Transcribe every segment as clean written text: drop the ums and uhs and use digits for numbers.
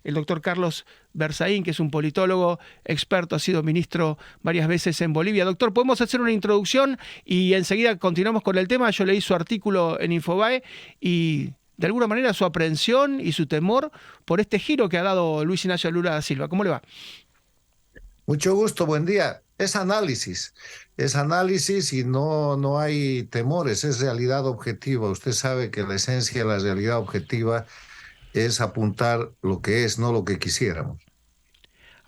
el doctor Carlos Berzaín, que es un politólogo experto, ha sido ministro varias veces en Bolivia. Doctor, podemos hacer una introducción y enseguida continuamos con el tema. Yo leí su artículo en Infobae y de alguna manera su aprehensión y su temor por este giro que ha dado Luis Ignacio Lula da Silva. ¿Cómo le va? Mucho gusto, buen día. Es análisis y no hay temores, es realidad objetiva. Usted sabe que la esencia de la realidad objetiva es apuntar lo que es, no lo que quisiéramos.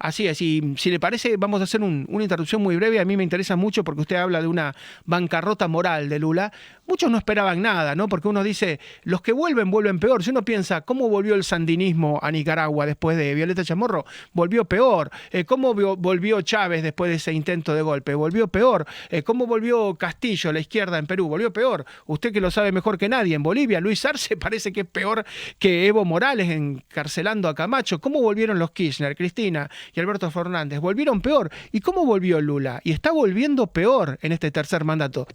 Así es, y si le parece, vamos a hacer una interrupción muy breve. A mí me interesa mucho porque usted habla de una bancarrota moral de Lula. Muchos no esperaban nada, ¿no? Porque uno dice, los que vuelven, vuelven peor. Si uno piensa, ¿cómo volvió el sandinismo a Nicaragua después de Violeta Chamorro? Volvió peor. ¿Cómo volvió Chávez después de ese intento de golpe? Volvió peor. ¿Cómo volvió Castillo, la izquierda en Perú? Volvió peor. Usted que lo sabe mejor que nadie. En Bolivia, Luis Arce parece que es peor que Evo Morales encarcelando a Camacho. ¿Cómo volvieron los Kirchner, Cristina y Alberto Fernández? Volvieron peor. ¿Y cómo volvió Lula? Y está volviendo peor en este tercer mandato.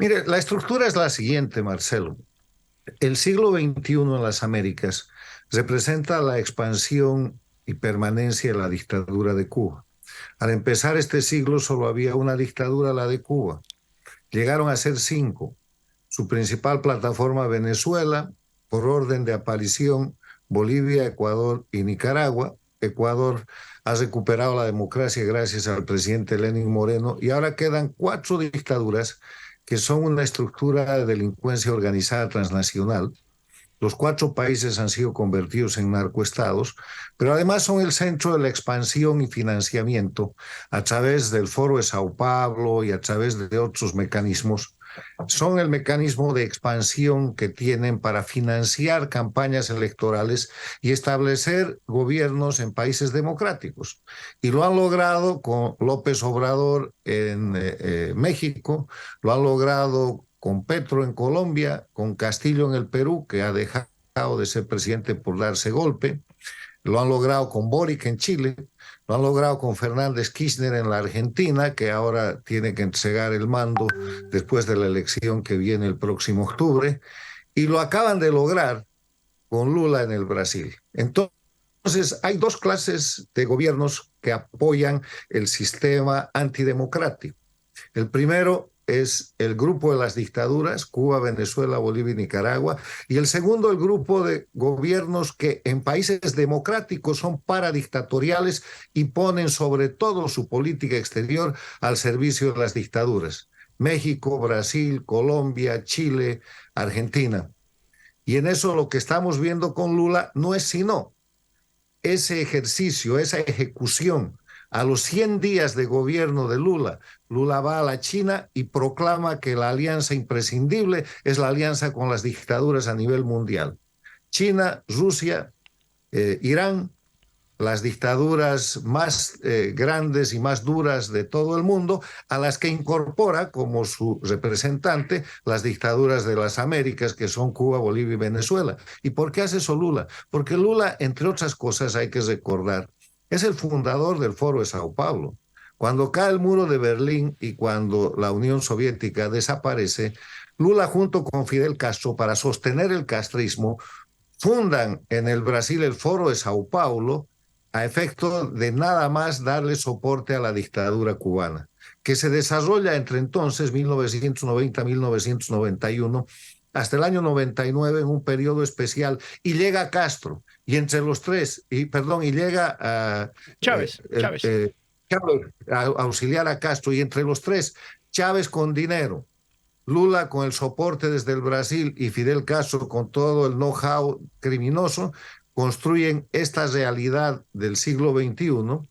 Mire, la estructura es la siguiente, Marcelo. El siglo XXI en las Américas representa la expansión y permanencia de la dictadura de Cuba. Al empezar este siglo solo había una dictadura, la de Cuba. Llegaron a ser 5. Su principal plataforma, Venezuela, por orden de aparición, Bolivia, Ecuador y Nicaragua. Ecuador ha recuperado la democracia gracias al presidente Lenín Moreno y ahora quedan 4 dictaduras que son una estructura de delincuencia organizada transnacional. Los 4 países han sido convertidos en narcoestados, pero además son el centro de la expansión y financiamiento a través del Foro de Sao Paulo y a través de otros mecanismos. Son el mecanismo de expansión que tienen para financiar campañas electorales y establecer gobiernos en países democráticos. Y lo han logrado con López Obrador en México, lo han logrado con Petro en Colombia, con Castillo en el Perú, que ha dejado de ser presidente por darse golpe, lo han logrado con Boric en Chile, lo han logrado con Fernández Kirchner en la Argentina, que ahora tiene que entregar el mando después de la elección que viene el próximo octubre, y lo acaban de lograr con Lula en el Brasil. Entonces, hay 2 clases de gobiernos que apoyan el sistema antidemocrático. El primero es el grupo de las dictaduras, Cuba, Venezuela, Bolivia y Nicaragua, y el segundo, el grupo de gobiernos que en países democráticos son paradictatoriales y ponen sobre todo su política exterior al servicio de las dictaduras. México, Brasil, Colombia, Chile, Argentina. Y en eso lo que estamos viendo con Lula no es sino ese ejercicio, esa ejecución. A los 100 días de gobierno de Lula, Lula va a la China y proclama que la alianza imprescindible es la alianza con las dictaduras a nivel mundial. China, Rusia, Irán, las dictaduras más grandes y más duras de todo el mundo, a las que incorpora como su representante las dictaduras de las Américas, que son Cuba, Bolivia y Venezuela. ¿Y por qué hace eso Lula? Porque Lula, entre otras cosas, hay que recordar, es el fundador del Foro de Sao Paulo. Cuando cae el muro de Berlín y cuando la Unión Soviética desaparece, Lula junto con Fidel Castro, para sostener el castrismo, fundan en el Brasil el Foro de Sao Paulo a efecto de nada más darle soporte a la dictadura cubana, que se desarrolla entre entonces, 1990-1991, hasta el año 99 en un periodo especial, y llega Castro, y entre los tres, y llega Chávez. Chávez a auxiliar a Castro, y entre los tres, Chávez con dinero, Lula con el soporte desde el Brasil y Fidel Castro con todo el know-how criminoso, construyen esta realidad del siglo XXI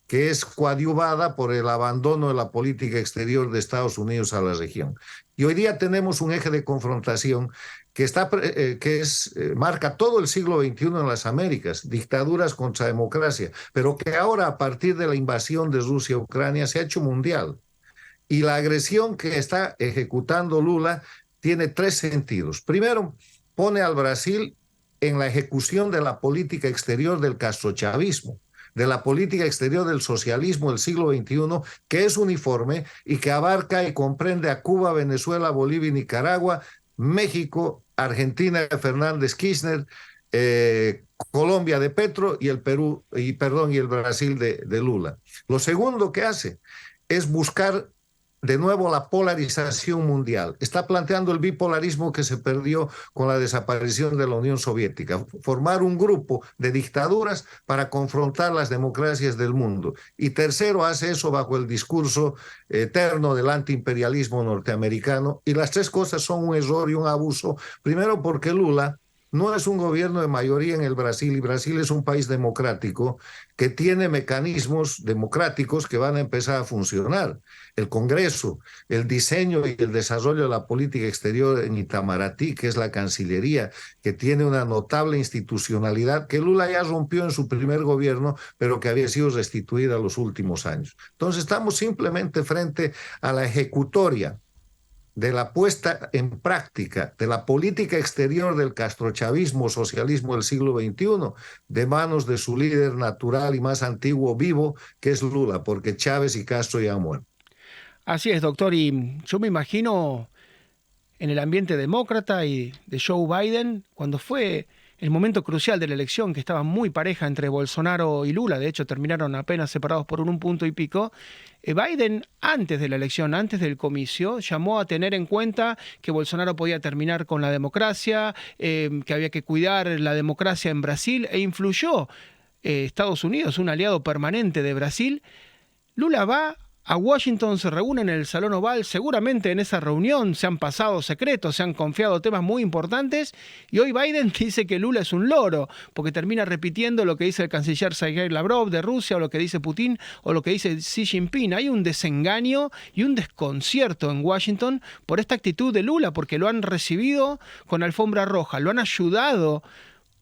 que es coadyuvada por el abandono de la política exterior de Estados Unidos a la región. Y hoy día tenemos un eje de confrontación que marca todo el siglo XXI en las Américas, dictaduras contra democracia, pero que ahora, a partir de la invasión de Rusia a Ucrania, se ha hecho mundial. Y la agresión que está ejecutando Lula tiene 3 sentidos. Primero, pone al Brasil en la ejecución de la política exterior del castrochavismo, de la política exterior del socialismo del siglo XXI, que es uniforme y que abarca y comprende a Cuba, Venezuela, Bolivia y Nicaragua, México, Argentina de Fernández Kirchner, Colombia de Petro y el Perú, y el Brasil de Lula. Lo segundo que hace es buscar de nuevo la polarización mundial. Está planteando el bipolarismo que se perdió con la desaparición de la Unión Soviética. Formar un grupo de dictaduras para confrontar las democracias del mundo. Y tercero, hace eso bajo el discurso eterno del antiimperialismo norteamericano. Y las tres cosas son un error y un abuso. Primero, porque Lula no es un gobierno de mayoría en el Brasil, y Brasil es un país democrático que tiene mecanismos democráticos que van a empezar a funcionar. El Congreso, el diseño y el desarrollo de la política exterior en Itamaraty, que es la Cancillería, que tiene una notable institucionalidad que Lula ya rompió en su primer gobierno, pero que había sido restituida en los últimos años. Entonces estamos simplemente frente a la ejecutoria de la puesta en práctica de la política exterior del castrochavismo socialismo del siglo XXI de manos de su líder natural y más antiguo vivo, que es Lula, porque Chávez y Castro ya han muerto. Así es, doctor, y yo me imagino en el ambiente demócrata y de Joe Biden, cuando fue el momento crucial de la elección, que estaba muy pareja entre Bolsonaro y Lula, de hecho terminaron apenas separados por un punto y pico, Biden antes de la elección, antes del comicio, llamó a tener en cuenta que Bolsonaro podía terminar con la democracia, que había que cuidar la democracia en Brasil, e influyó Estados Unidos, un aliado permanente de Brasil. Lula va a Washington, se reúnen en el Salón Oval, seguramente en esa reunión se han pasado secretos, se han confiado temas muy importantes, y hoy Biden dice que Lula es un loro, porque termina repitiendo lo que dice el canciller Sergei Lavrov de Rusia, o lo que dice Putin, o lo que dice Xi Jinping. Hay un desengaño y un desconcierto en Washington por esta actitud de Lula, porque lo han recibido con alfombra roja, lo han ayudado,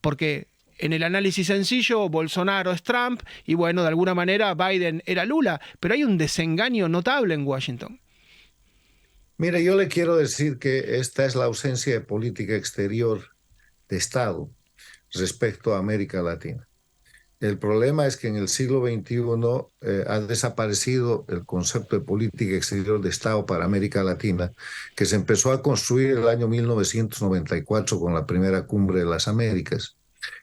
porque en el análisis sencillo, Bolsonaro es Trump y bueno, de alguna manera Biden era Lula, pero hay un desengaño notable en Washington. Mire, yo le quiero decir que esta es la ausencia de política exterior de Estado respecto a América Latina. El problema es que en el siglo XXI ha desaparecido el concepto de política exterior de Estado para América Latina, que se empezó a construir en el año 1994 con la primera cumbre de las Américas,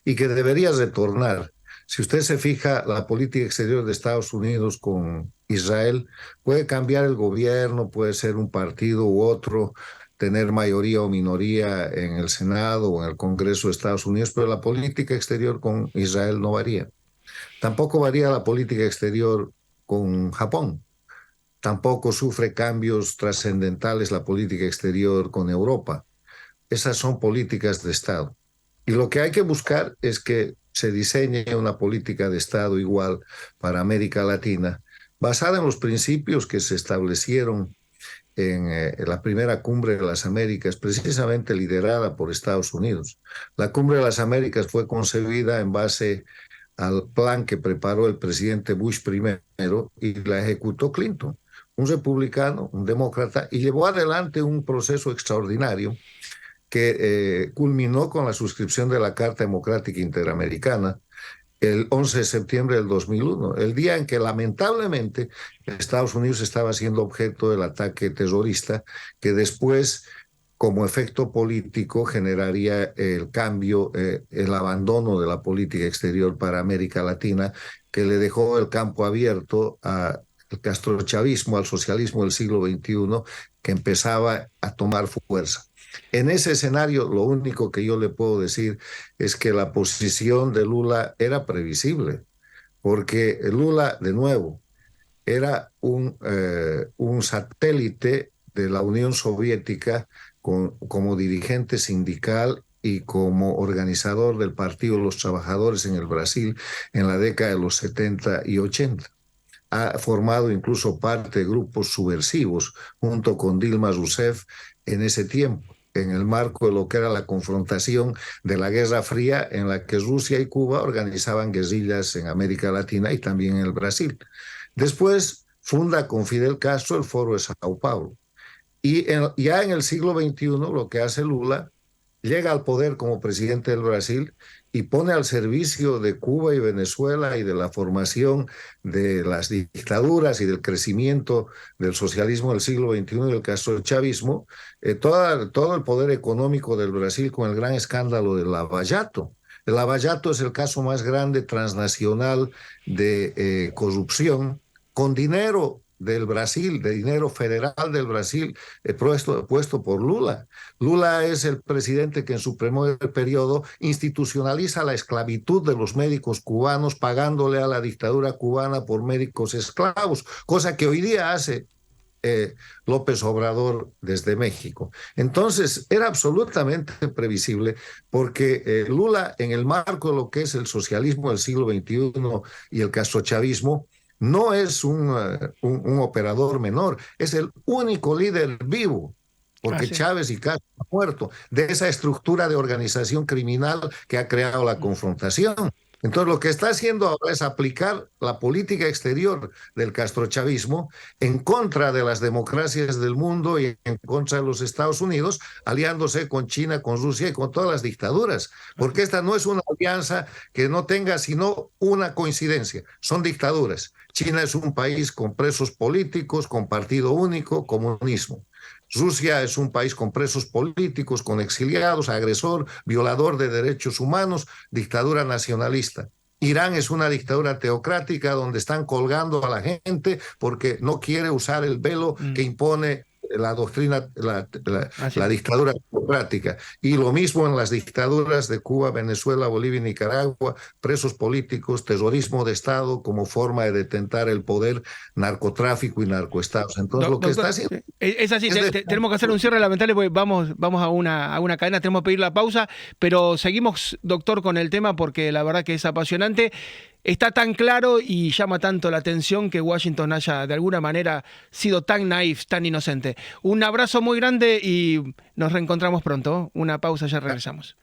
y que debería retornar. Si usted se fija, la política exterior de Estados Unidos con Israel puede cambiar el gobierno, puede ser un partido u otro, tener mayoría o minoría en el Senado o en el Congreso de Estados Unidos, pero la política exterior con Israel no varía. Tampoco varía la política exterior con Japón. Tampoco sufre cambios trascendentales la política exterior con Europa. Esas son políticas de Estado. Y lo que hay que buscar es que se diseñe una política de Estado igual para América Latina, basada en los principios que se establecieron en la primera cumbre de las Américas, precisamente liderada por Estados Unidos. La cumbre de las Américas fue concebida en base al plan que preparó el presidente Bush primero y la ejecutó Clinton, un republicano, un demócrata, y llevó adelante un proceso extraordinario que culminó con la suscripción de la Carta Democrática Interamericana el 11 de septiembre del 2001, el día en que lamentablemente Estados Unidos estaba siendo objeto del ataque terrorista que después, como efecto político, generaría el cambio, el abandono de la política exterior para América Latina, que le dejó el campo abierto al castrochavismo, al socialismo del siglo XXI, que empezaba a tomar fuerza. En ese escenario, lo único que yo le puedo decir es que la posición de Lula era previsible, porque Lula, de nuevo, era un satélite de la Unión Soviética como dirigente sindical y como organizador del Partido de los Trabajadores en el Brasil en la década de los 70 y 80. Ha formado incluso parte de grupos subversivos junto con Dilma Rousseff en ese tiempo, en el marco de lo que era la confrontación de la Guerra Fría, en la que Rusia y Cuba organizaban guerrillas en América Latina y también en el Brasil. Después funda con Fidel Castro el Foro de Sao Paulo. Y ya en el siglo XXI lo que hace Lula, llega al poder como presidente del Brasil y pone al servicio de Cuba y Venezuela y de la formación de las dictaduras y del crecimiento del socialismo del siglo XXI y del castrochavismo, todo el poder económico del Brasil con el gran escándalo del Lava Jato, El Lava Jato es el caso más grande transnacional de corrupción con dinero del Brasil, de dinero federal del Brasil, puesto por Lula. Lula es el presidente que en su primer periodo institucionaliza la esclavitud de los médicos cubanos, pagándole a la dictadura cubana por médicos esclavos, cosa que hoy día hace López Obrador desde México. Entonces, era absolutamente previsible porque Lula, en el marco de lo que es el socialismo del siglo XXI y el castrochavismo, no es un operador menor, es el único líder vivo, porque Chávez y Castro han muerto, de esa estructura de organización criminal que ha creado la confrontación. Entonces, lo que está haciendo ahora es aplicar la política exterior del castrochavismo en contra de las democracias del mundo y en contra de los Estados Unidos, aliándose con China, con Rusia y con todas las dictaduras. Porque esta no es una alianza que no tenga sino una coincidencia, son dictaduras. China es un país con presos políticos, con partido único, comunismo. Rusia es un país con presos políticos, con exiliados, agresor, violador de derechos humanos, dictadura nacionalista. Irán es una dictadura teocrática donde están colgando a la gente porque no quiere usar el velo que impone la doctrina, la dictadura teocrática. Y lo mismo en las dictaduras de Cuba, Venezuela, Bolivia y Nicaragua, presos políticos, terrorismo de Estado como forma de detentar el poder, narcotráfico y narcoestados. Entonces, lo que está haciendo... Es así, tenemos que hacer un cierre lamentable porque vamos a una cadena, tenemos que pedir la pausa, pero seguimos, doctor, con el tema porque la verdad que es apasionante. Está tan claro y llama tanto la atención que Washington haya de alguna manera sido tan naif, tan inocente. Un abrazo muy grande y nos reencontramos pronto. Una pausa, ya regresamos.